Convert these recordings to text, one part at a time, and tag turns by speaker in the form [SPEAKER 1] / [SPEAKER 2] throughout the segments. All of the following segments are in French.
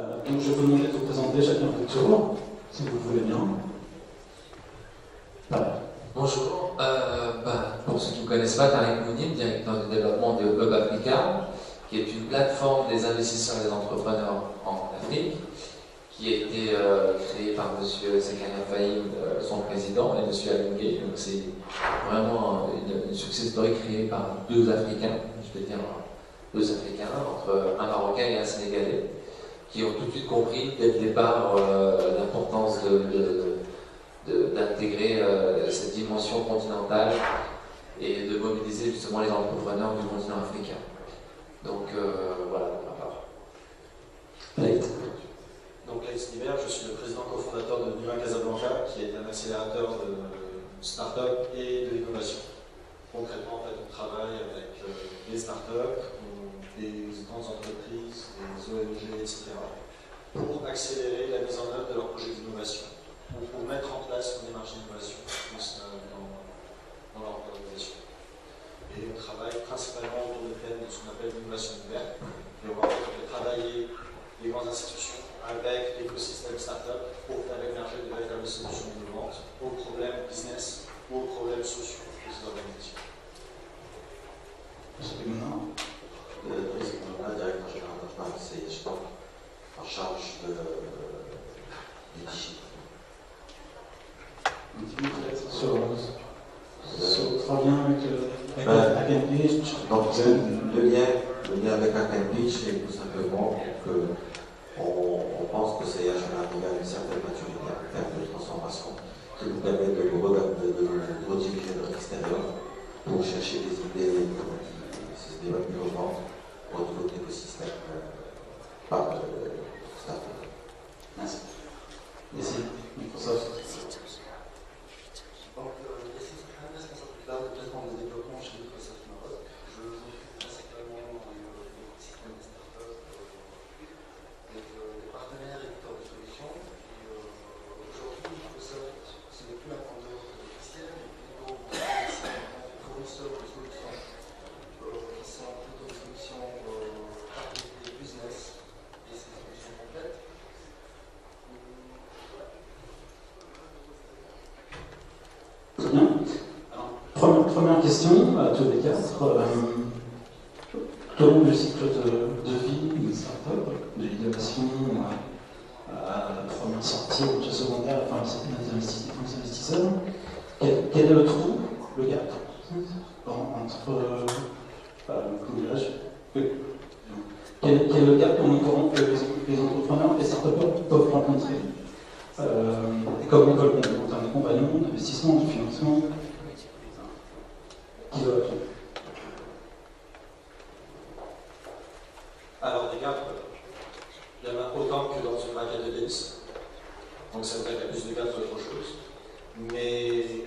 [SPEAKER 1] Donc je vais vous demander de vous présenter chacun votre tour, si vous voulez bien. Voilà.
[SPEAKER 2] Bonjour, pour ceux qui ne me connaissent pas, Tariq Mounim, directeur du développement de Hub Africa, qui est une plateforme des investisseurs et des entrepreneurs en Afrique, qui a été créée par M. Zakaria Fahim, son président, et M. Alingé. Donc c'est vraiment une success story créée par deux Africains, je vais dire deux Africains, entre un Marocain et un Sénégalais, qui ont tout de suite compris dès le départ l'importance d'intégrer cette dimension continentale et de mobiliser justement les entrepreneurs du continent africain. Donc voilà, à part.
[SPEAKER 3] Donc Leït Sniber, je suis le président cofondateur de Numa Casablanca, qui est un accélérateur de start-up et de l'innovation. Concrètement, en fait, on travaille avec des start-up, des grandes entreprises, des ONG, etc., pour accélérer la mise en œuvre de leurs projets d'innovation, ou pour mettre en place une démarche d'innovation dans leur organisation. Et on travaille principalement autour de thèmes de ce qu'on appelle l'innovation ouverte. Et on va travailler les grandes institutions avec l'écosystème startup pour faire émerger de véritables solutions innovantes aux problèmes business ou aux problèmes sociaux de ces organisations.
[SPEAKER 4] Directeur général d'Afman, c'est Stock, en charge du digital.
[SPEAKER 1] Un petit peu peut-être sur votre lien avec Hack'n'Pitch.
[SPEAKER 4] Donc le lien avec Hack'n'Pitch, c'est tout simplement qu'on pense que c'est arrivé à une certaine maturité à faire de transformation qui nous permet de nous rediriger de l'extérieur pour chercher des idées innovantes au niveau de l'écosystème par start-up.
[SPEAKER 1] Merci. Merci, Microsoft.
[SPEAKER 5] Donc, ici, je suis responsable de développement des développements chez Microsoft Maroc. Je m'occupe principalement de l'écosystème des startups, des partenaires éditeurs de solutions. Et aujourd'hui, Microsoft, ce n'est plus un vendeur officiel, mais plutôt un fournisseur de solutions qui sont plutôt des solutions des business et ces solutions complètes.
[SPEAKER 1] Très bien. Alors, première question à tous les quatre. Tout au long du cycle de vie d'une startup, de l'innovation à la première sortie, au secondaire, à la sortie des investisseurs, quel est le trou, le gap entre quel est le gap que les entrepreneurs, les startups peuvent rencontrer et comment ils veulent en termes d'accompagnement, d'investissement, de financement, qui veut répondre?
[SPEAKER 3] Alors, des gaps, il y en a autant que dans une raquette de tennis. Donc, ça veut dire qu'il y a plus de gaps qu'autre chose. Mais, et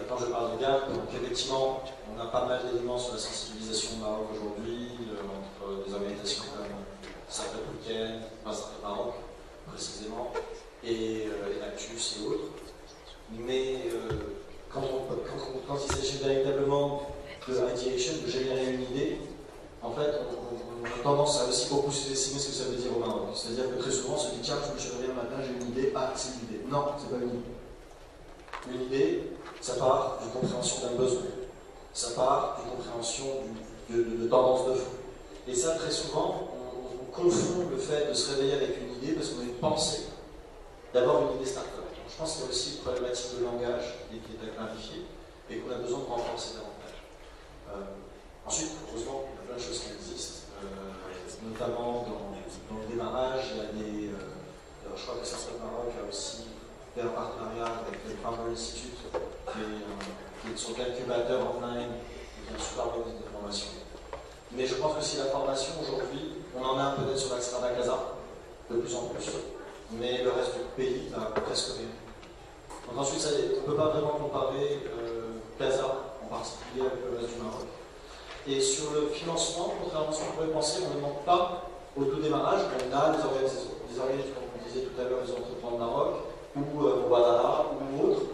[SPEAKER 3] quand je parle de gaps, donc effectivement, on a pas mal d'éléments sur la sensibilisation au Maroc aujourd'hui, entre des organisations comme Startup Weekend, Startup Maroc, précisément, et Actus et autres. Mais quand il s'agit véritablement de ideation, de générer une idée, en fait, on a tendance à aussi beaucoup sous-estimer ce que ça veut dire au Maroc. C'est-à-dire que très souvent, on se dit tiens, je me suis réveillé un matin, j'ai une idée, c'est une idée. Non, c'est pas une idée. Une idée, ça part d'une compréhension d'un besoin. Ça part d'une compréhension de tendance de fond. Et ça, très souvent, on confond le fait de se réveiller avec une idée parce qu'on a une pensée d'avoir une idée start-up. Je pense qu'il y a aussi une problématique de langage qui est à clarifier et qu'on a besoin de renforcer davantage. Ensuite, heureusement, il y a plein de choses qui existent, notamment dans le démarrage. Il y a des. Je crois que Startup Maroc a aussi fait un partenariat avec le Founder Institute, qui est son incubateur online, qui est un super organisme de formation. Mais je pense que si la formation aujourd'hui, on en a peut-être sur l'Axrada Casa, de plus en plus, mais le reste du pays n'a presque rien. Donc ensuite, on ne peut pas vraiment comparer Casa en particulier avec le reste du Maroc. Et sur le financement, contrairement à ce qu'on pourrait penser, on ne demande pas au tout démarrage. On a des organismes, comme on disait tout à l'heure, les entrepreneurs de Maroc, ou Mubadala, ou autres.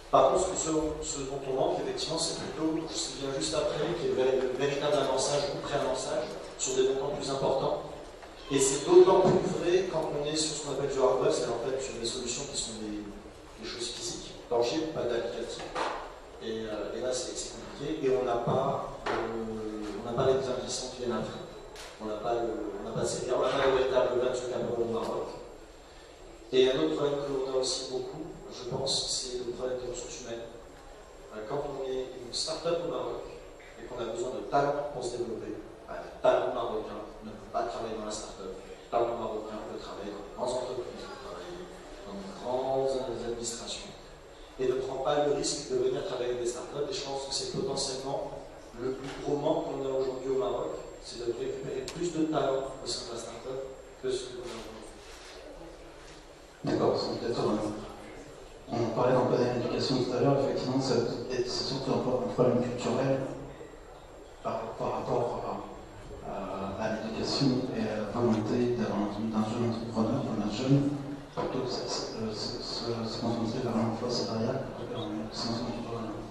[SPEAKER 3] Par contre, ce dont on manque, effectivement, c'est plutôt ce qui vient juste après, qui est le véritable avançage ou pré-avançage, sur des montants plus importants, Et c'est d'autant plus vrai quand on est sur ce qu'on appelle du hardware, c'est-à-dire en fait sur des solutions qui sont des choses physiques, tangibles, pas d'applicatifs. Et là, c'est compliqué. Et on n'a pas les investissements qui viennent après. On n'a pas le véritable venture capital au Maroc. Et un autre problème que l'on a aussi beaucoup, je pense, c'est le problème des ressources humaines. Quand on est une start-up au Maroc et qu'on a besoin de talents pour se développer, le talent marocain ne peut pas travailler dans la start-up. Le talent marocain peut travailler dans de grandes entreprises, peut travailler dans de grandes administrations. Et ne prend pas le risque de venir travailler avec des startups. Et je pense que c'est potentiellement le plus gros manque qu'on a aujourd'hui au Maroc, c'est de récupérer plus de talents au sein de la startup que ce que nous avons aujourd'hui.
[SPEAKER 1] D'accord, on parlait d'un peu d'éducation tout à l'heure, effectivement, c'est surtout un problème culturel par rapport à l'éducation et à la volonté d'un jeune entrepreneur, d'un jeune, plutôt que se concentrer vers l'emploi salarial plutôt que vers l'extension du gouvernement.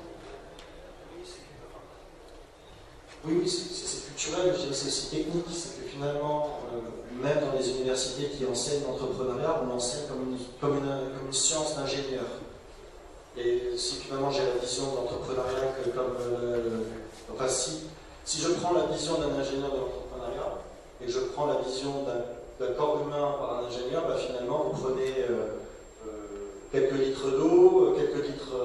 [SPEAKER 3] Oui, c'est culturel, je dirais c'est aussi technique, c'est que finalement, même dans les universités qui enseignent l'entrepreneuriat, on enseigne comme une science d'ingénieur. Et si finalement j'ai la vision de l'entrepreneuriat comme... enfin, si je prends la vision d'un ingénieur de l'entrepreneuriat et que je prends la vision d'un corps humain par un ingénieur, bah, finalement vous prenez quelques litres d'eau, quelques litres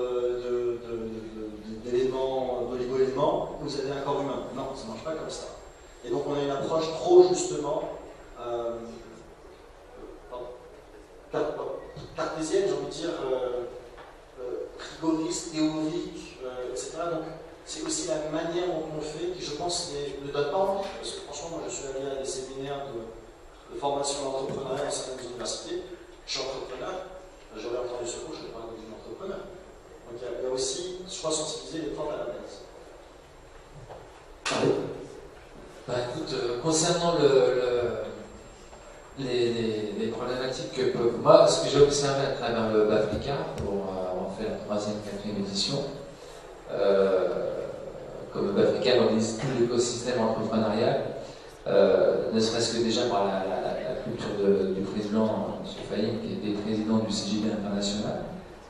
[SPEAKER 3] d'éléments, d'oligo-éléments, vous avez un corps humain. Non, ça ne marche pas comme ça. Et donc on a une approche trop justement cartésienne, j'ai envie de dire, rigoriste, théorique, etc. Donc c'est aussi la manière dont on le fait qui, je pense, ne donne pas envie. Parce que franchement, moi je suis allé à des séminaires de formation d'entrepreneuriat dans certaines universités. Je suis entrepreneur, j'aurais entendu ce mot, je ne serais pas un entrepreneur. Donc il y a aussi, je crois, sensibiliser les portes à la base.
[SPEAKER 1] Allez.
[SPEAKER 2] Bah, écoute, concernant les problématiques que peuvent... Moi, ce que j'ai observé à travers le BAFRICA, pour avoir fait la 3e, 4e édition, comme le BAFRICA mobilise tout l'écosystème entrepreneurial, ne serait-ce que déjà par la culture du président, M. Fahim, qui était président du CJD international,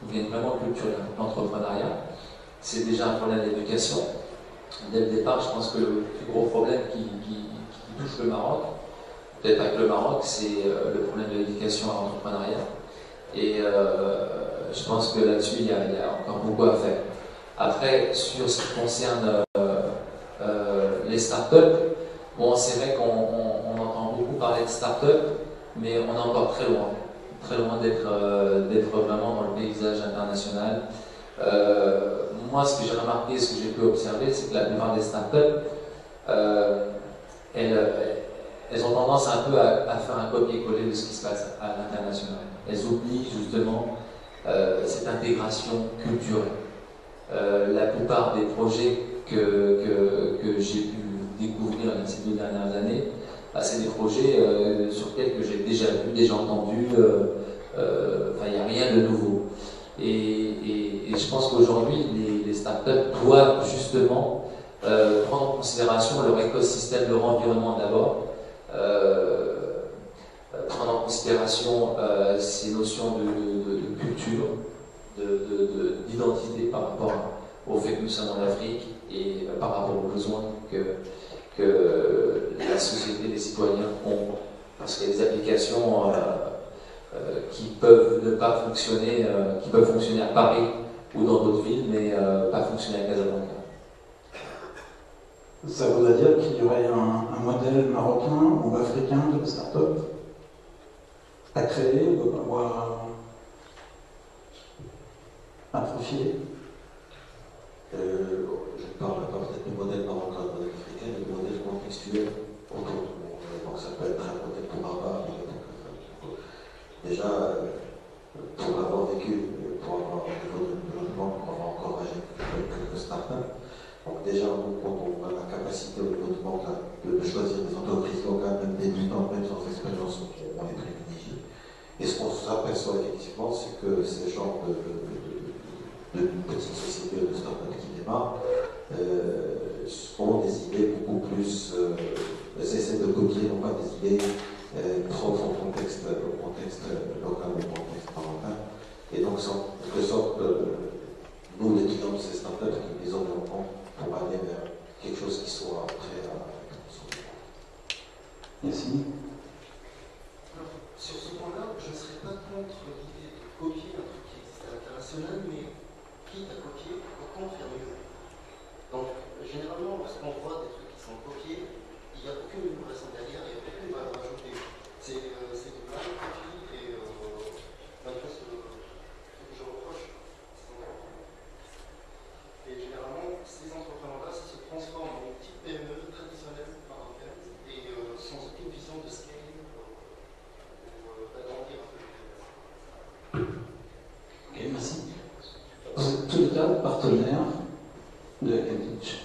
[SPEAKER 2] donc il y a une vraiment culture d'entrepreneuriat. C'est déjà un problème d'éducation. Dès le départ, je pense que le plus gros problème qui touche le Maroc, peut-être pas que le Maroc, c'est le problème de l'éducation à l'entrepreneuriat. Et je pense que là-dessus, il y a encore beaucoup à faire. Après, sur ce qui concerne les startups, bon, c'est vrai qu'on entend beaucoup parler de startups, mais on est encore très loin d'être vraiment dans le paysage international. Moi, ce que j'ai remarqué, ce que j'ai pu observer, c'est que la plupart des startups, elles ont tendance un peu à faire un copier-coller de ce qui se passe à l'international. Elles oublient justement cette intégration culturelle. La plupart des projets que j'ai pu découvrir ces 2 dernières années, c'est des projets sur lesquels j'ai déjà vu, déjà entendu, il n'y a rien de nouveau. Et je pense qu'aujourd'hui, les startups doivent justement prendre en considération leur écosystème, leur environnement d'abord, prendre en considération ces notions de culture, d'identité par rapport au fait que nous sommes en Afrique et par rapport aux besoins que la société, les citoyens ont. Parce qu'il y a des applications qui peuvent ne pas fonctionner, qui peuvent fonctionner à Paris ou dans d'autres villes, mais pas fonctionner à Casablanca.
[SPEAKER 1] Ça voudrait dire qu'il y aurait un modèle marocain ou africain de start-up à créer ou à profiler.
[SPEAKER 4] Je parle pas peut-être du modèle marocain, du modèle africain, mais du modèle contextuel autour du monde. Donc ça peut être un modèle pour Rabat. Déjà, pour avoir vécu, pour avoir un niveau de développement, pour avoir encouragé quelques startups, donc déjà, quand on a la capacité au niveau du monde de choisir des entreprises locales, même débutantes, même sans expérience, on les privilégie. Et ce qu'on s'aperçoit effectivement, c'est que ces genres de petites sociétés de start-up qui démarrent ont des idées beaucoup plus. Elles essaient de copier, non pas des idées trop son contexte, au contexte local, au contexte parental. Et donc, en quelque sorte, nous, les étudiants de ces startups, qui disons pour aller vers quelque chose qui soit prêt à être consommé.
[SPEAKER 1] Merci.
[SPEAKER 5] Alors, sur ce point-là, je ne serais pas contre l'idée de copier un truc qui existe à l'international, mais quitte à copier, autant faire mieux. Donc, généralement, lorsqu'on voit des trucs qui sont copiés, il n'y a aucune innovation derrière, il n'y a aucune valeur ajoutée. C'est de la copie et malgré ce que je reproche. Et généralement, ces entrepreneurs-là, ça se transforme en une petite PME traditionnelle marocaine et sans aucune vision de scaling ou d'agrandir un peu le business.
[SPEAKER 1] Ok, merci. Vous êtes tous les quatre partenaires de Hack & Pitch.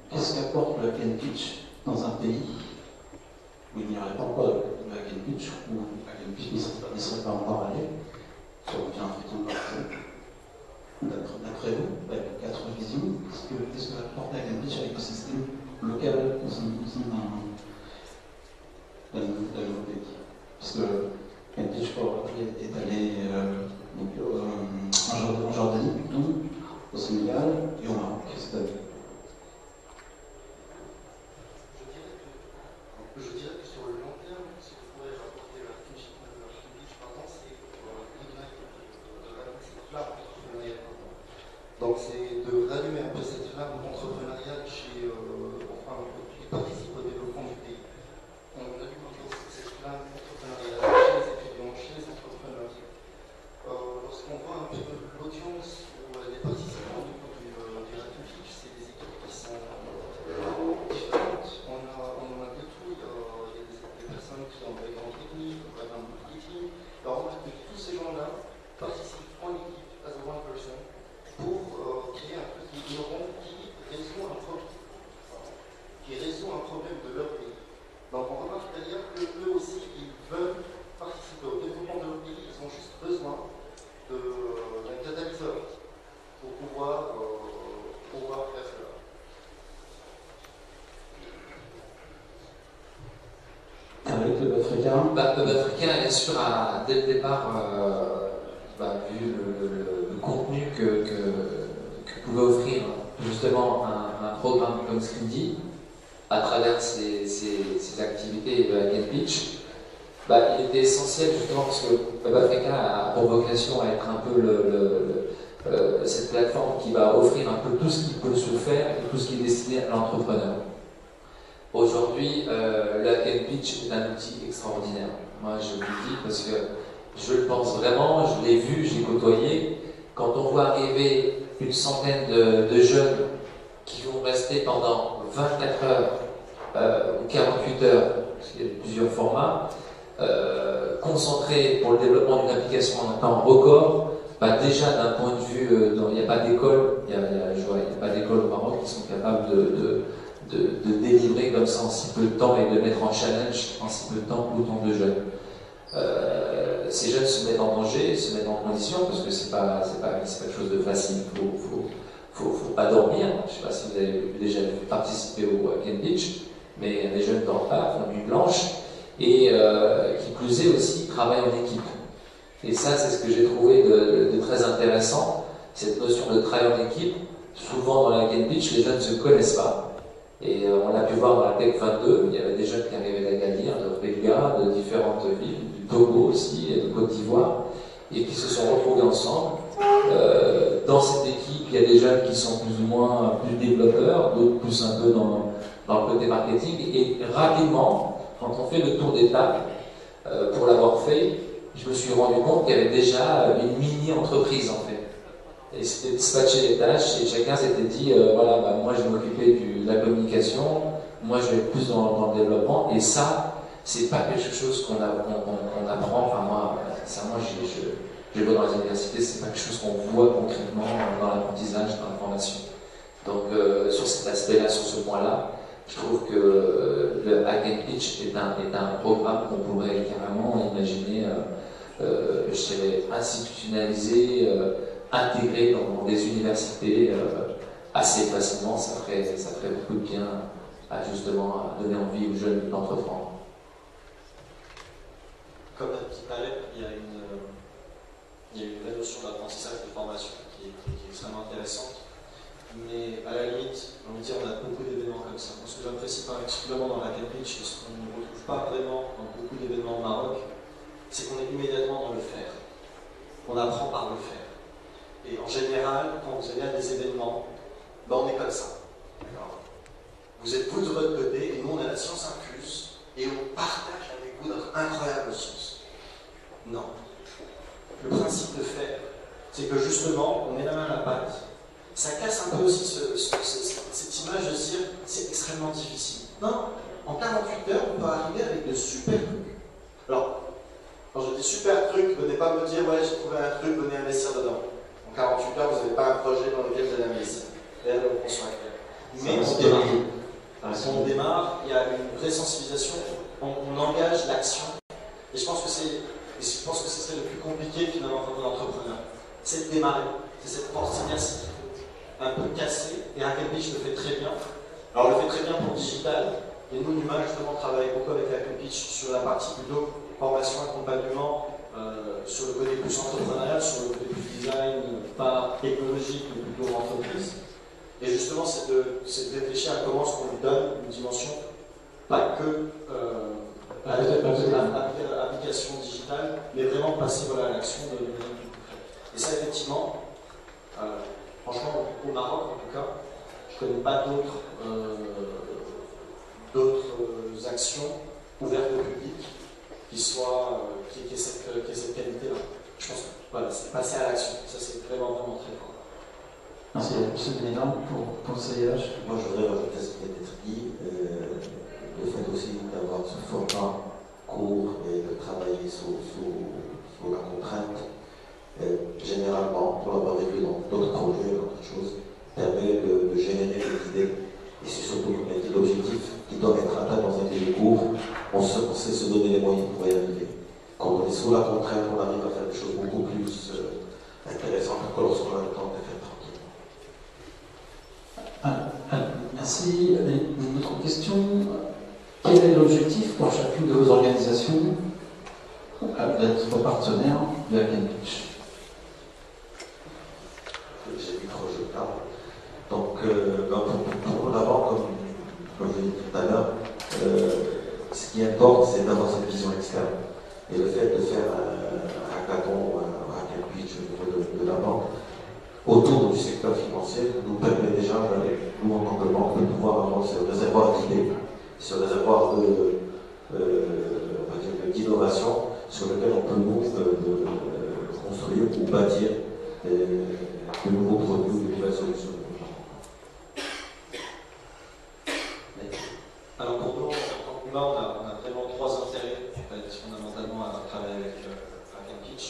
[SPEAKER 1] Qu'est-ce qu'apporte le Hack & Pitch dans un pays où il n'y aurait pas encore de Hack & Pitch, où Hack & Pitch n'y serait pas encore allé, sur le continent africain par exemple? D'après vous, avec les quatre visions, qu'est-ce que apporte Hack & Pitch à l'écosystème local au sein d'un nouveau pays? Parce que Hack & Pitch est allé en Jordanie, au Sénégal et au Maroc. C'est-à-dire
[SPEAKER 5] je dirais que sur le long terme, ce que pourrait rapporter la Pitch, c'est cette flamme entrepreneuriale. Donc c'est de rallumer un peu cette flamme entrepreneuriale chez qui participe au développement du pays. On allume un peu cette flamme entrepreneuriale chez les étudiants, chez les entrepreneurs. Lorsqu'on voit un peu l'audience ou les participants du Hack & Pitch, c'est des équipes qui sont différentes. On en a de tout. Il y a des personnes qui ont un background technique, un background marketing. Alors on remarque que tous ces gens-là participent en équipe, as a one person, pour créer un truc innovant qui résout un problème de leur pays. Donc on remarque d'ailleurs qu'eux aussi, ils veulent participer au développement de leur pays, ils ont juste besoin d'un catalyseur pour pouvoir faire cela.
[SPEAKER 1] avec le Africain.
[SPEAKER 2] Le Africain, bien sûr, dès le départ, vu le contenu que pouvait offrir justement un programme comme Scrindy, à travers ses activités de Hack & Pitch, il était essentiel justement parce que le Africain a pour vocation à être un peu cette plateforme qui va offrir un peu tout ce qui peut se faire et tout ce qui est destiné à l'entrepreneur. Aujourd'hui, le Hack & Pitch est un outil extraordinaire. Moi, je vous le dis parce que je le pense vraiment, je l'ai vu, j'ai côtoyé. Quand on voit arriver une centaine de jeunes qui vont rester pendant 24 heures ou 48 heures, parce qu'il y a plusieurs formats, concentrés pour le développement d'une application en un temps record, déjà d'un point de vue, il n'y a pas d'école, il n'y a pas d'école au Maroc qui sont capables de délivrer comme ça en si peu de temps et de mettre en challenge en si peu de temps autant de jeunes. Ces jeunes se mettent en danger, se mettent en condition parce que c'est pas quelque chose de facile. Faut pas dormir. Je ne sais pas si vous avez déjà participé au Hack & Pitch, mais les jeunes ne dorment pas, font nuit blanche et qui plus est aussi travaillent en équipe. Et ça, c'est ce que j'ai trouvé de très intéressant, cette notion de travail en équipe. Souvent dans le Hack & Pitch, les jeunes ne se connaissent pas. Et on l'a pu voir dans la Tech 22, il y avait des jeunes qui arrivaient d'Agadir, de Béga, de différentes villes, du Togo aussi, et de Côte d'Ivoire, et qui se sont retrouvés ensemble. Dans cette équipe, il y a des jeunes qui sont plus ou moins plus développeurs, d'autres plus un peu dans le côté marketing, et rapidement, quand on fait le tour d'étape, pour l'avoir fait, je me suis rendu compte qu'il y avait déjà une mini-entreprise en fait. Et c'était dispatcher les tâches et chacun s'était dit moi je vais m'occuper de la communication, moi je vais être plus dans le développement, et ça c'est pas quelque chose qu'on apprend. Enfin moi je vois dans les universités, c'est pas quelque chose qu'on voit concrètement dans l'apprentissage, dans la formation. Donc sur cet aspect-là, sur ce point-là, je trouve que le Hack & Pitch est un programme qu'on pourrait carrément imaginer je dirais institutionnalisé, intégré dans des universités assez facilement. Ça ferait beaucoup de bien à justement donner envie aux jeunes d'entreprendre.
[SPEAKER 3] comme la petite palette, il y a une vraie notion d'apprentissage de formation qui est extrêmement intéressante. Mais à la limite, on va dire, on a beaucoup d'événements comme ça. Ce que j'apprécie particulièrement dans la Hack and Pitch, et ce qu'on ne retrouve pas vraiment dans beaucoup d'événements au Maroc, c'est qu'on est immédiatement dans le faire. On apprend par le faire. Et en général, quand vous allez à des événements, ben on est comme ça. Vous êtes vous de votre côté, et nous on a la science infuse, et on partage avec vous notre incroyable science. Non. Le principe de faire, c'est que justement, on met la main à la pâte. Ça casse un peu aussi cette image de se dire c'est extrêmement difficile. Non, en 48 heures, on peut arriver avec de super trucs. Alors, quand je dis super trucs, venez pas me dire ouais, j'ai trouvé un truc, venez investir dedans. En 48 heures, vous n'avez pas un projet dans lequel vous allez investir. Là, on soit clair. Mais on démarre, il y a une vraie sensibilisation, on engage l'action. Et je pense que ce serait le plus compliqué finalement quand on est entrepreneur. C'est de démarrer, c'est cette force ténacité. Un peu cassé, et Hack and Pitch le fait très bien. Alors, on le fait très bien pour le digital, et nous, Numa, justement, on travaille beaucoup avec Hack and Pitch sur la partie plutôt formation, accompagnement, sur le côté plus entrepreneurial, sur le côté plus design, pas technologique, mais plutôt entreprise. Et justement, c'est de réfléchir à comment est-ce qu'on lui donne une dimension, pas que application digitale, mais vraiment passer à l'action de manière plus concrète. Et ça, effectivement, franchement, au Maroc en tout cas, je ne connais pas d'autres actions ouvertes au public qui aient cette qualité-là. Je pense que voilà, c'est passer à l'action. Ça, c'est vraiment très fort.
[SPEAKER 1] Merci, M. Bénédant, pour ce CIH.
[SPEAKER 4] Moi, je voudrais rajouter ce qui a été dit, le fait aussi d'avoir ce format court et de travailler sous la contrainte. Généralement, pour l'avoir vécu dans d'autres projets, d'autres choses, permet de générer des idées. Et c'est surtout l'objectif qui doit être atteint dans un délai court. On sait se donner les moyens pour y arriver. Quand on est sous la contrainte, on arrive à faire des choses beaucoup plus intéressantes que lorsqu'on a le temps de les faire tranquillement.
[SPEAKER 1] Merci. Une autre question. Quel est l'objectif pour chacune de vos organisations d'être partenaire de Hack and Pitch?
[SPEAKER 4] J'ai vu trop je parle. Donc, pour la banque, comme je l'ai dit tout à l'heure, ce qui importe, c'est d'avoir cette vision externe. Et le fait de faire un hackathon ou un Hack and Pitch au niveau de la banque, autour du secteur financier, nous permet déjà, nous en tant que banque, de pouvoir avoir ce réservoir d'idées, ce réservoir d'innovation sur lequel on peut nous construire ou bâtir de nouveaux produits ou de nouvelles solutions.
[SPEAKER 3] Alors pour nous, en tant que on a vraiment trois intérêts fondamentalement à travailler avec Hack and Pitch.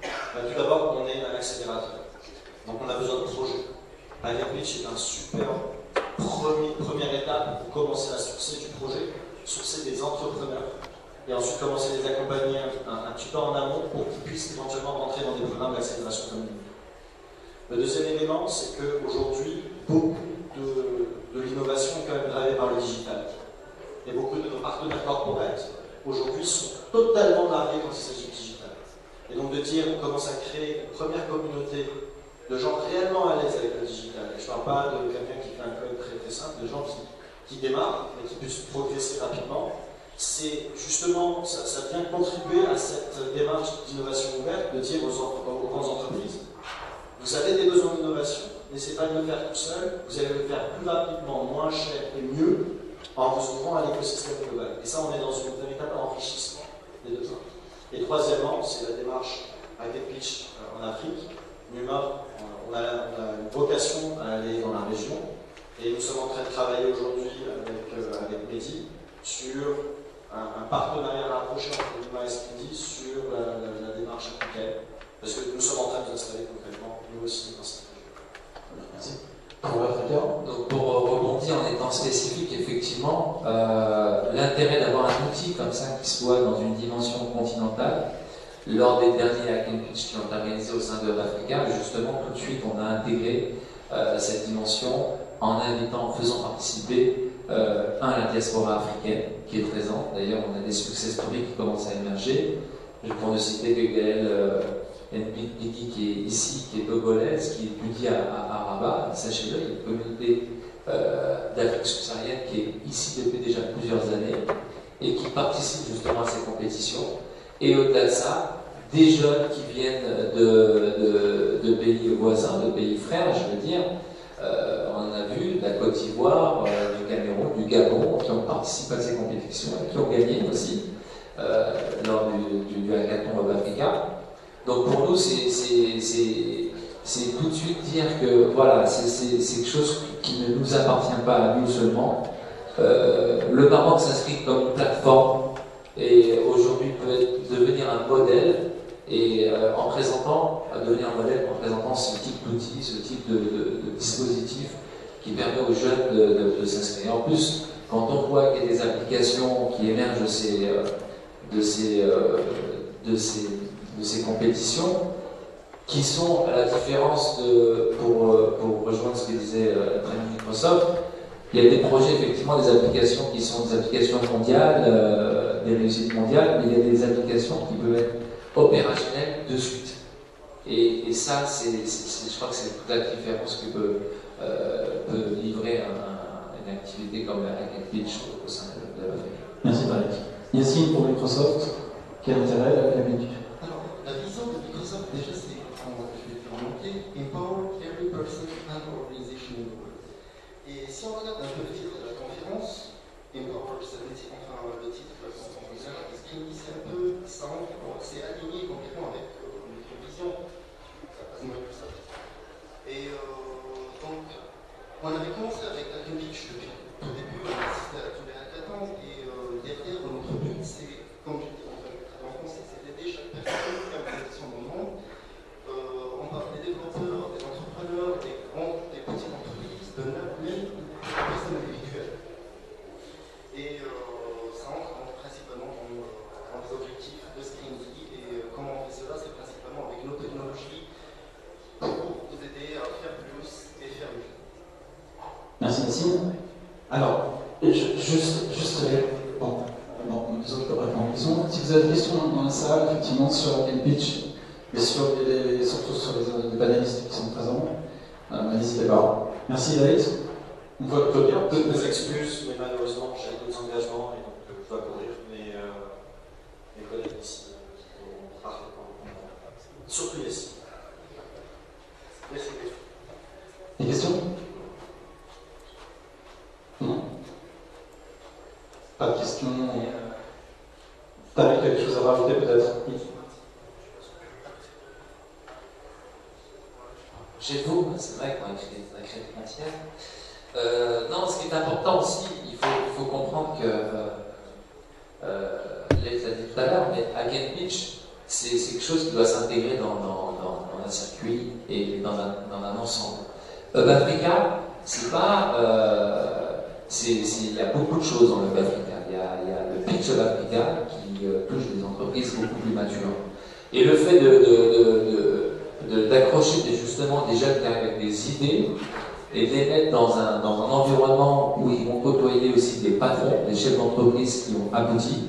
[SPEAKER 3] Tout d'abord, on est un accélérateur. Donc on a besoin de projets. Hack and Pitch est un super première étape pour commencer à sourcer du projet, sourcer des entrepreneurs, et ensuite commencer à les accompagner un petit peu en amont pour qu'ils puissent éventuellement rentrer dans des programmes d'accélération communautaire. Le deuxième élément, c'est qu'aujourd'hui, beaucoup de l'innovation est quand même drivée par le digital. Et beaucoup de nos partenaires corporates, aujourd'hui, sont totalement largués quand il s'agit du digital. Et donc de dire, on commence à créer une première communauté de gens réellement à l'aise avec le digital. Et je ne parle pas de quelqu'un qui fait un code très très simple, de gens qui démarrent et qui puissent progresser rapidement. C'est justement, ça vient contribuer à cette démarche d'innovation ouverte, de dire aux grandes entreprises, vous avez des besoins d'innovation, n'essayez pas de le faire tout seul, vous allez le faire plus rapidement, moins cher et mieux en vous ouvrant à l'écosystème global. Et ça, on est dans un véritable enrichissement des deux points. Et troisièmement, c'est la démarche Hack and Pitch en Afrique. Numa, on a une vocation à aller dans la région et nous sommes en train de travailler aujourd'hui avec Mehdi sur un partenariat rapproché entre Numa et Speedy sur la démarche africaine. Parce que nous sommes en train de nous installer concrètement, nous aussi, dans cette région.
[SPEAKER 1] Merci. Pour l'Afrique.
[SPEAKER 2] Donc pour rebondir en étant spécifique, effectivement, l'intérêt d'avoir un outil comme ça qui soit dans une dimension continentale, lors des derniers Hack and Pitch qui ont été organisés au sein de l'Africa, justement, tout de suite, on a intégré cette dimension en invitant, en faisant participer la diaspora africaine qui est présente. D'ailleurs, on a des success stories qui commencent à émerger. Pour ne citer que Gaël Npiki qui est ici, qui est togolaise, qui étudie à Rabat. Sachez-le, il y a une communauté d'Afrique subsaharienne qui est ici depuis déjà plusieurs années et qui participe justement à ces compétitions. Et au-delà de ça, des jeunes qui viennent de pays voisins, de pays frères, je veux dire, on a vu de la Côte d'Ivoire, du Cameroun, du Gabon, qui ont participé à ces compétitions et qui ont gagné aussi lors du hackathon Web Africa. Donc pour nous, c'est tout de suite dire que voilà, c'est quelque chose qui ne nous appartient pas à nous seulement. Le Maroc s'inscrit comme une plateforme et aujourd'hui peut devenir un modèle et en présentant ce type d'outils, ce type de dispositif qui permet aux jeunes de s'inscrire. En plus, quand on voit qu'il y a des applications qui émergent de ces compétitions, qui sont, à la différence pour rejoindre ce que disait Microsoft, il y a des projets, effectivement, des applications qui sont des applications mondiales, des réussites mondiales, mais il y a des applications qui peuvent être opérationnelles de suite. Et ça, je crois que c'est toute la différence que peut livrer une activité comme la Hack & Pitch au sein de l'Afrique.
[SPEAKER 1] Merci Tarek. Yassine pour Microsoft, quel intérêt la BD?
[SPEAKER 5] Alors, la vision de Microsoft, déjà, c'est, je vais faire remonter, empower every person and organization in the world. Et si on regarde un peu le titre de la conférence, empower, ça veut dire, enfin, le titre de la conférence, c'est un peu, c'est aligné complètement avec notre vision de Microsoft. Et donc, on avait commencé avec Hack & Pitch depuis le début, on a assisté à tous les hackathons, et derrière, notre but, c'est, comme je dis en français, c'était déjà de personnes qui avaient dans le monde. On parle des développeurs, des entrepreneurs, des grandes, des petites entreprises, de même des personnes individuelles. Et ça entre donc principalement dans les objectifs de Screenly. Et comment on fait cela, c'est principalement avec nos technologies pour vous aider à faire plus et faire mieux.
[SPEAKER 1] Merci Yassine. Alors, si vous avez des questions dans la salle, effectivement, sur Hack & Pitch, mais surtout sur les panélistes qui sont présents, n'hésitez pas. Merci David. On voit que bien.
[SPEAKER 3] Toutes mes excuses, mais malheureusement, j'ai d'autres engagements et donc je dois courir. Mais mes collègues ici ont parfaitement. Surtout ici. Merci.
[SPEAKER 1] Des questions? Non? Pas de questions? T'avais quelque chose à rajouter peut-être?
[SPEAKER 2] Chez vous, c'est vrai qu'on a créé des matières. Non, ce qui est important aussi, il faut comprendre que, je l'ai dit tout à l'heure, mais Hack & Pitch, c'est quelque chose qui doit s'intégrer dans un circuit et dans un ensemble. Hub Africa, c'est pas. Il y a beaucoup de choses dans le Hub Africa. Il y a le Pitch Hub Africa qui touche des entreprises beaucoup plus matures. Et le fait d'accrocher justement des jeunes avec des idées et de les mettre dans un environnement où ils vont côtoyer aussi des patrons, des chefs d'entreprise qui ont abouti,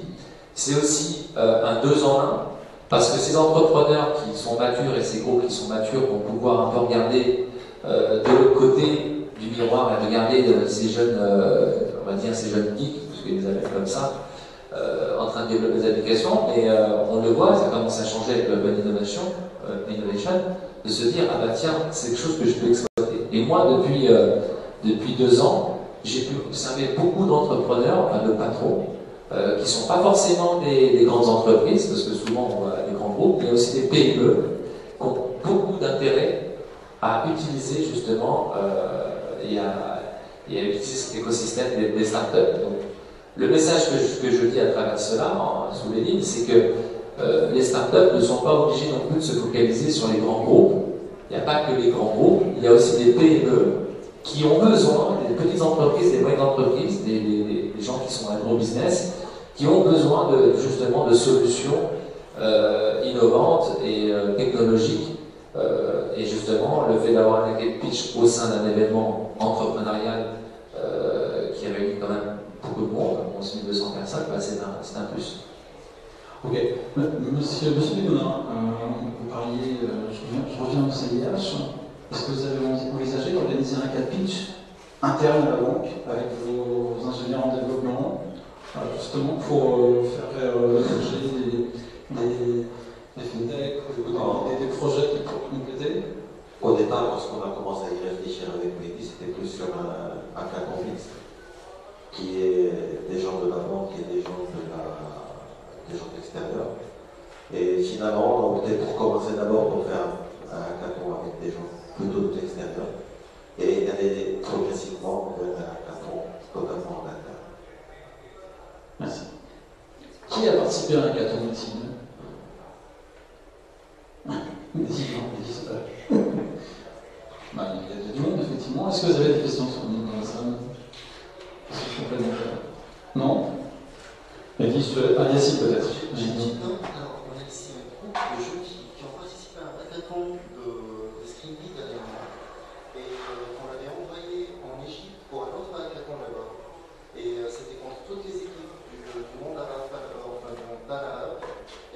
[SPEAKER 2] c'est aussi un 2 en 1, parce que ces entrepreneurs qui sont matures et ces groupes qui sont matures vont pouvoir un peu regarder de l'autre côté du miroir et regarder ces jeunes, on va dire ces jeunes geeks, parce qu'ils les appellent comme ça, en train de développer des applications, mais on le voit, ça commence à changer avec l'Open Innovation, de se dire, ah bah tiens, c'est quelque chose que je peux exploiter. Et moi, depuis 2 ans, j'ai pu observer beaucoup d'entrepreneurs, de patrons, qui ne sont pas forcément des grandes entreprises, parce que souvent on voit des grands groupes, mais aussi des PME, qui ont beaucoup d'intérêt à utiliser justement et à utiliser cet écosystème des startups. Donc, le message que je dis à travers cela, sous les lignes, c'est que les startups ne sont pas obligés non plus de se focaliser sur les grands groupes. Il n'y a pas que les grands groupes, il y a aussi des PME qui ont besoin, des petites entreprises, des moyennes entreprises, des gens qui sont agro-business, qui ont besoin justement de solutions innovantes et technologiques. Et justement, le fait d'avoir un Hack & Pitch au sein d'un événement entrepreneurial qui réunit quand même beaucoup de monde, 11 200 personnes, bah c'est un plus.
[SPEAKER 1] Ok. Monsieur Benoît, vous parliez, je reviens au CIH. Est-ce que vous avez envisagé d'organiser un cas de pitch interne à la banque avec vos ingénieurs en développement, justement pour faire l'objet des FinTech ou des projets qui pourraient compléter?
[SPEAKER 4] Au départ, lorsqu'on a commencé à y réfléchir avec Mehdi, c'était plus sur un cas complexe, qui est des gens de la banque et des gens de l'extérieur. Et finalement, on a opté pour commencer d'abord pour faire un hackathon avec des gens plutôt de l'extérieur et aller progressivement vers un hackathon totalement en interne.
[SPEAKER 1] Merci. Qui a participé à un hackathon ici? Bah, il y a du monde, effectivement. Est-ce que vous avez des questions sur le monde dans la salle? Est-ce que je suis complémentaire? Non? Yacine peut-être.
[SPEAKER 5] Alors, on a ici un groupe de jeunes qui ont participé à un hackathon de Screenly dernièrement. Et on l'avait envoyé en Égypte pour un autre hackathon là-bas. Et c'était contre toutes les équipes du monde arabe, enfin du monde arabe.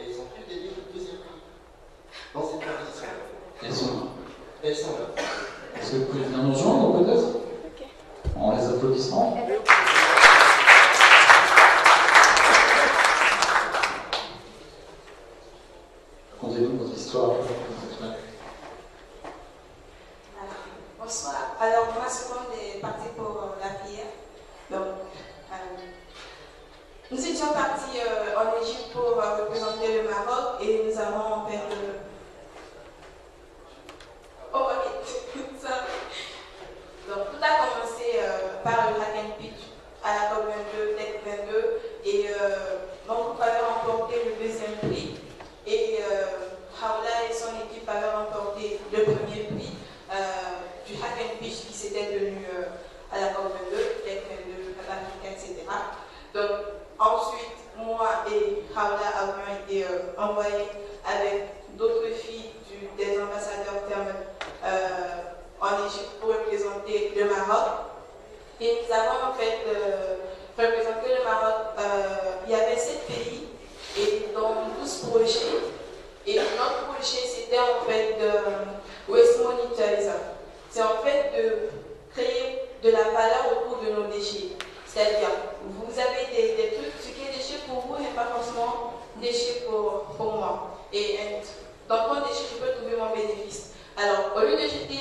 [SPEAKER 5] Et ils ont pu gagner le deuxième prix dans cette compétition-là.
[SPEAKER 1] Elles sont là.
[SPEAKER 5] Elles sont là.
[SPEAKER 1] Est-ce que vous pouvez venir nous rejoindre peut-être? En les applaudissements. Contez-nous votre histoire.
[SPEAKER 6] Bonsoir. Alors, moi, seconde est partie pour la prière. Donc, nous étions partis en Égypte pour représenter le Maroc et nous avons en fait. Oh, ok. Donc, tout a commencé par le Hack and Pitch à la COP22, Tech 22, et mon groupe avait remporté le deuxième prix. Et Haoula et son équipe avaient remporté le premier prix du Hack and Pitch qui s'était tenu à la COP22, Tech 22, Africa, etc. Donc, ensuite, moi et Haoula avions été envoyés avec d'autres filles des ambassadeurs thermales en Égypte pour représenter le Maroc. Et nous avons en fait représenté le Maroc. Il y avait 7 pays et dans 12 projets. Et notre projet c'était en fait de Waste Monetizer. C'est en fait de créer de la valeur autour de nos déchets. C'est-à-dire, vous avez des trucs, ce qui est déchet pour vous n'est pas forcément déchet pour moi. Et dans ton déchet, je peux trouver mon bénéfice. Alors, au lieu de jeter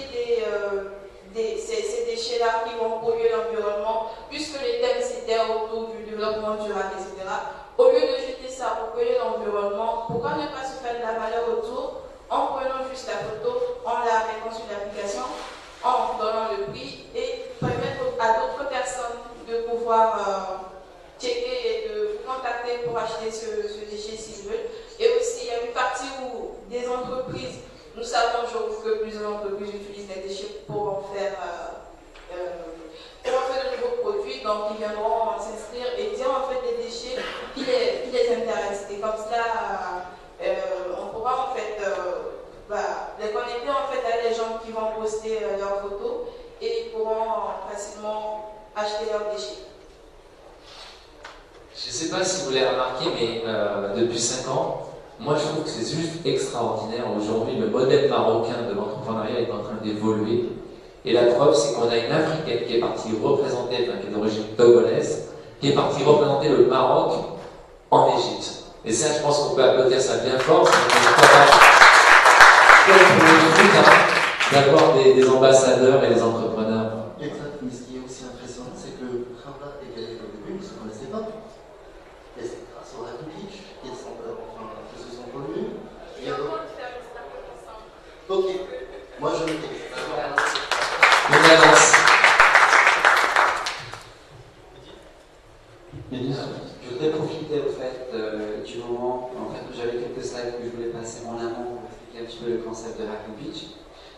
[SPEAKER 6] ces déchets-là qui vont polluer l'environnement, puisque le thème c'était autour du développement durable, etc., au lieu de jeter ça pour polluer l'environnement, pourquoi ne pas se faire de la valeur autour en prenant juste la photo, en la mettant sur l'application, en donnant le prix et permettre à d'autres personnes de pouvoir checker et de vous contacter pour acheter ce déchet s'ils veulent. Et aussi, il y a une partie où des entreprises, nous savons aujourd'hui que plusieurs entreprises utilisent les déchets pour en faire de nouveaux produits, donc ils viendront s'inscrire et dire en fait des déchets qui les intéressent. Et comme cela, on pourra en fait les connecter en fait à les gens qui vont poster leurs photos et ils pourront facilement acheter leurs déchets.
[SPEAKER 2] Je ne sais pas si vous l'avez remarqué, mais depuis 5 ans, moi je trouve que c'est juste extraordinaire. Aujourd'hui, le modèle marocain de l'entrepreneuriat est en train d'évoluer. Et la preuve, c'est qu'on a une Africaine qui est partie représenter, qui est d'origine togolaise, qui est partie représenter le Maroc en Égypte. Et ça, je pense qu'on peut applaudir ça bien fort. C'est d'avoir des ambassadeurs et des entrepreneurs.
[SPEAKER 5] Exact, mais ce qui est aussi impressionnant, c'est que Haoula et Galette au début ne se connaissaient pas. Et c'est grâce au Hack and Pitch qu'ils se sont connus. Ok, moi je le dis.
[SPEAKER 2] Une avance.
[SPEAKER 7] Je voudrais profiter au fait du moment en fait, où j'avais quelques slides que je voulais passer en amont pour expliquer un petit peu le concept de Hack and Pitch.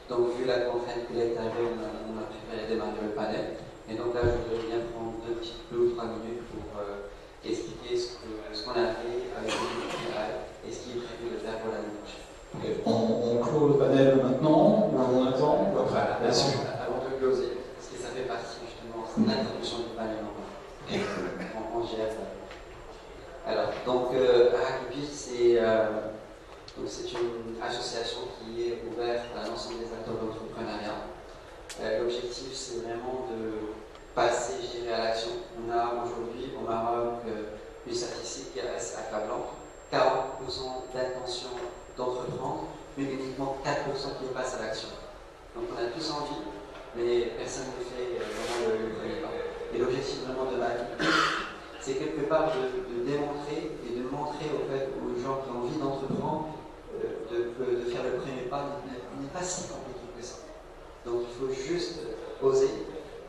[SPEAKER 7] Donc vu la contrainte que l'État avait, on a préféré démarrer le panel. Et donc là, je voudrais bien prendre 2 ou 3 minutes pour expliquer ce qu'on a fait avec le général et ce qui est prévu de faire pour l'année prochaine.
[SPEAKER 1] Okay. On clôt le panel maintenant, ou on attend, ou après là-dessus.
[SPEAKER 7] Avant de closer, parce que ça fait partie justement de l'introduction du panel en GR. Alors, donc, Hack and Pitch, tous envie, mais personne ne fait vraiment le premier pas. Et l'objectif vraiment de ma vie, c'est quelque part de démontrer et de montrer au fait aux gens qui ont envie d'entreprendre de faire le premier pas n'est pas si compliqué que ça. Donc il faut juste oser.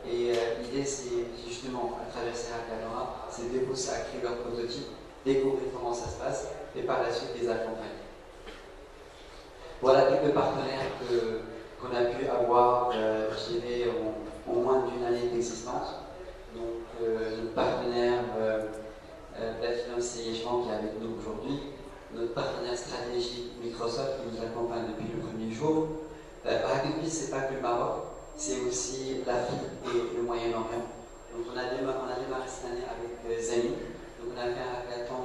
[SPEAKER 7] Et l'idée c'est justement, à travers ces hackathons, c'est de les pousser à créer leur prototype, découvrir comment ça se passe et par la suite les accompagner. Voilà quelques partenaires qu'on a pu avoir, je dirais, en moins d'une année d'existence. Donc, notre partenaire Platinum CIHM qui est avec nous aujourd'hui, notre partenaire stratégique Microsoft qui nous accompagne depuis le premier jour. Hackathon, ce n'est pas que le Maroc, c'est aussi l'Afrique et le Moyen-Orient. Donc, on a démarré cette année avec Zani. Donc, on a fait un hackathon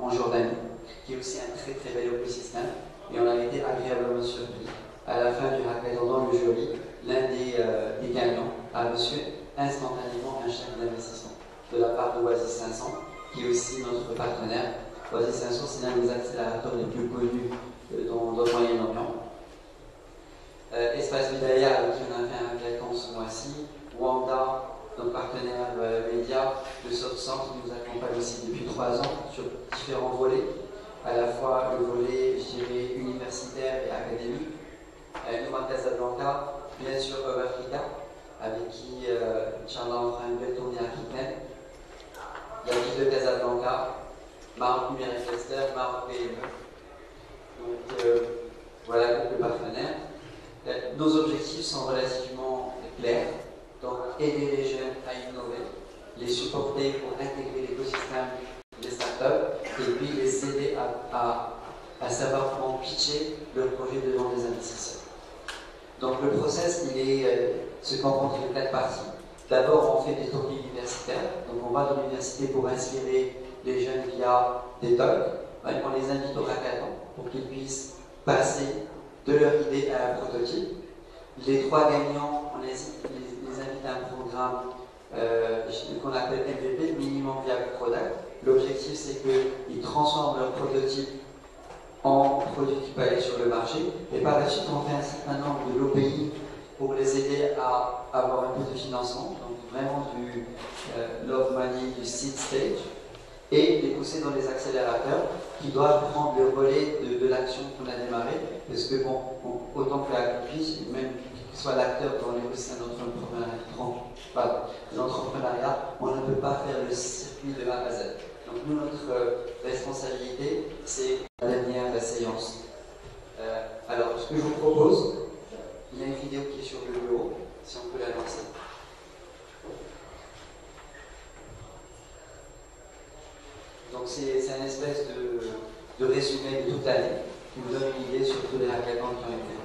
[SPEAKER 7] en Jordanie, qui est aussi un très très bel écosystème. Et on a été agréablement surpris. À la fin du hackathon dans le jury, l'un des gagnants a reçu instantanément un chèque d'investissement de la part de Oasis 500, qui est aussi notre partenaire. Oasis 500, c'est l'un des accélérateurs les plus connus dans le Moyen-Orient. Espace Vidaya, avec qui on a fait un hackathon ce mois-ci. Wanda, notre partenaire média, le SoftCentre, qui nous accompagne aussi depuis 3 ans sur différents volets. À la fois le volet, je dirais, universitaire et académique. Numa Casablanca, bien sûr Hub Africa, avec qui, Inch'Allah, on fera une belle tournée africaine. Il y a Ville de Casablanca, Maroc Numérique Cluster, Maroc PME. Donc, voilà quelques partenaires. Nos objectifs sont relativement clairs. Donc, aider les jeunes à innover, les supporter pour intégrer l'écosystème des startups et puis les aider à savoir comment pitcher leur projet devant des investisseurs. Donc le process, se compose de 4 parties. D'abord, on fait des tournées universitaires. Donc on va dans l'université pour inspirer les jeunes via des talks. On les invite au hackathon pour qu'ils puissent passer de leur idée à un prototype. Les 3 gagnants, on les invite à un programme qu'on appelle MVP, Minimum Viable Product. L'objectif, c'est qu'ils transforment leur prototype en produit qui peut aller sur le marché. Et par la suite, on fait un certain nombre de l'OPI pour les aider à avoir un peu de financement, donc vraiment du love money, du seed stage, et les pousser dans les accélérateurs qui doivent prendre le relais de l'action qu'on a démarrée. Parce que, bon, autant que la puisse, même qu'il soit l'acteur dans l'écosystème d'entrepreneuriat, on ne peut pas faire le circuit de A à Z. Donc nous, notre responsabilité, c'est la dernière la séance. Alors, ce que je vous propose, il y a une vidéo qui est sur le bureau, si on peut la lancer. Donc c'est un espèce de résumé de toute l'année qui vous donne une idée sur tous les hackathons qui ont été faits.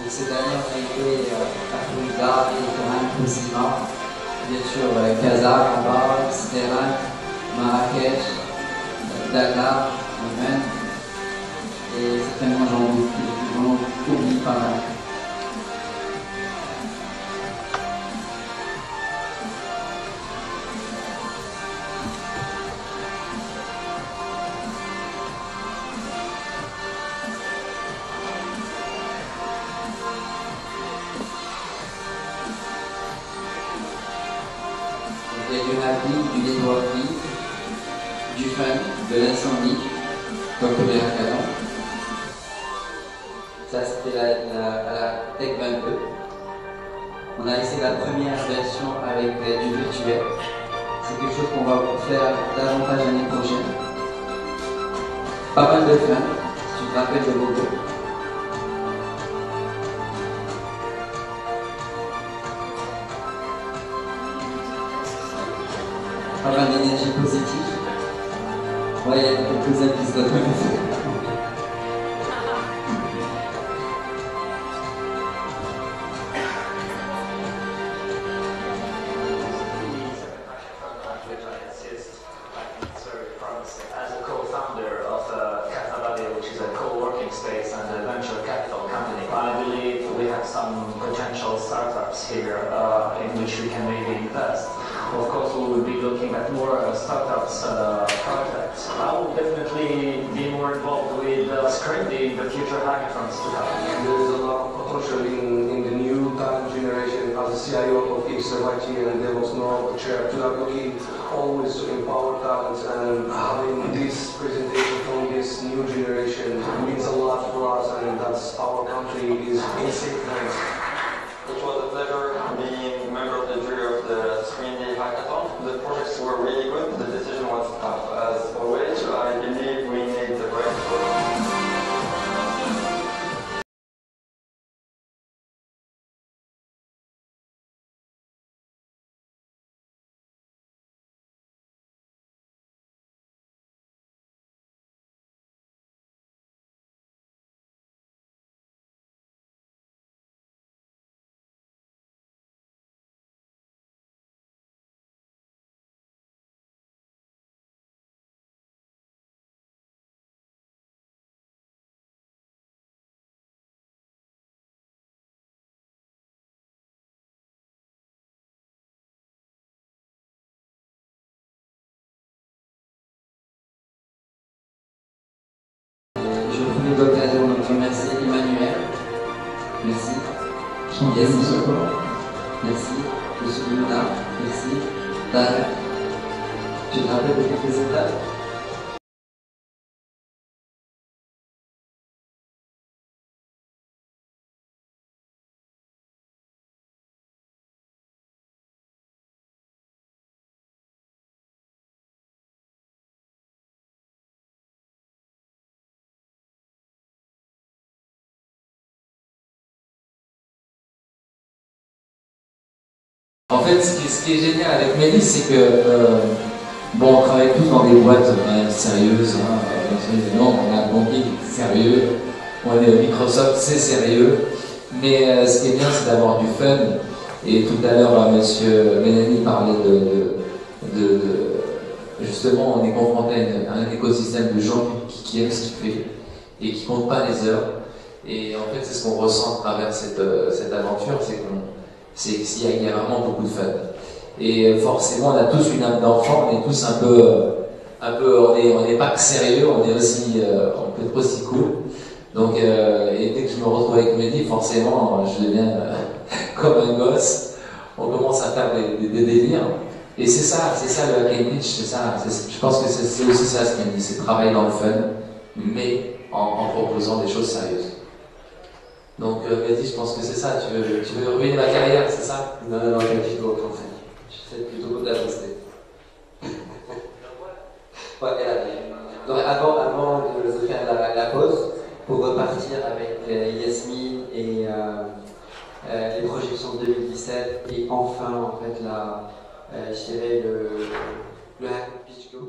[SPEAKER 7] Cette année, on a été à Florida, et Cosima, bien sûr Casa, Rabat, Stéphane, Marrakech, Dakar, Oman, et certainement j'en oublie pas mal. Du networking, du fun, de l'incendie, comme tous les hackathons. Ça, c'était à la Tech 22. On a essayé la première version avec du virtuel. C'est quelque chose qu'on va faire davantage l'année prochaine. Pas mal de fun, si tu te rappelles le logo. Pas mal d'énergie positive. Ouais, il y a quelques-uns qui se reconnaissent.
[SPEAKER 8] As a co-founder of Catalabia, which is a co-working space and a venture capital company, I believe we have some potential startups here in which we can maybe invest. Of course, we will be looking at more startups projects. I will definitely be more involved with scripting the future hackathons to come.
[SPEAKER 9] There is a lot of potential in the new talent generation. As a CIO of XRYT and DevOps Norway chair, to are looking always to empower talent, and having this presentation from this new generation means a lot for us, and that's our country is in safe hands.
[SPEAKER 10] It was a pleasure being a member of the jury of the Screen Day Hackathon. The projects were really good. The decision was tough. As always, I believe we made the right choice.
[SPEAKER 7] Je profite de l'occasion de remercier Emmanuel. Merci. Merci. Merci. Monsieur Luna. Merci. Dan. Tu te rappelles de quelques étapes?
[SPEAKER 2] En fait, ce qui est génial avec Mehdi, c'est que bon, on travaille tous dans des boîtes sérieuses. Non, on a un banquier sérieux, on est Microsoft, c'est sérieux. Mais ce qui est bien, c'est d'avoir du fun. Et tout à l'heure, monsieur Mélanie parlait justement, on est confronté à un écosystème de gens qui aiment ce qu'il fait et qui ne comptent pas les heures. Et en fait, c'est ce qu'on ressent à travers cette aventure, c'est qu'il y a vraiment beaucoup de fun. Et forcément, on a tous une âme d'enfant, on est tous un peu on n'est pas que sérieux, on est aussi, on peut être aussi cool. Donc, et dès que je me retrouve avec Mehdi, forcément, je deviens comme un gosse. On commence à faire des délires. Et c'est ça le hack and pitch, c'est ça. Je pense que c'est aussi ça ce qu'il dit, c'est travailler dans le fun, mais en proposant des choses sérieuses. Donc, Mehdi, je pense que c'est ça. Tu veux ruiner ma carrière, c'est ça?
[SPEAKER 7] Non, pas du tout, au contraire. J'essaie plutôt d'ajuster. Ouais, donc avant de faire la pause, pour repartir avec Yasmine et les projections de 2017, et enfin, en fait, je dirais le hack pitch go.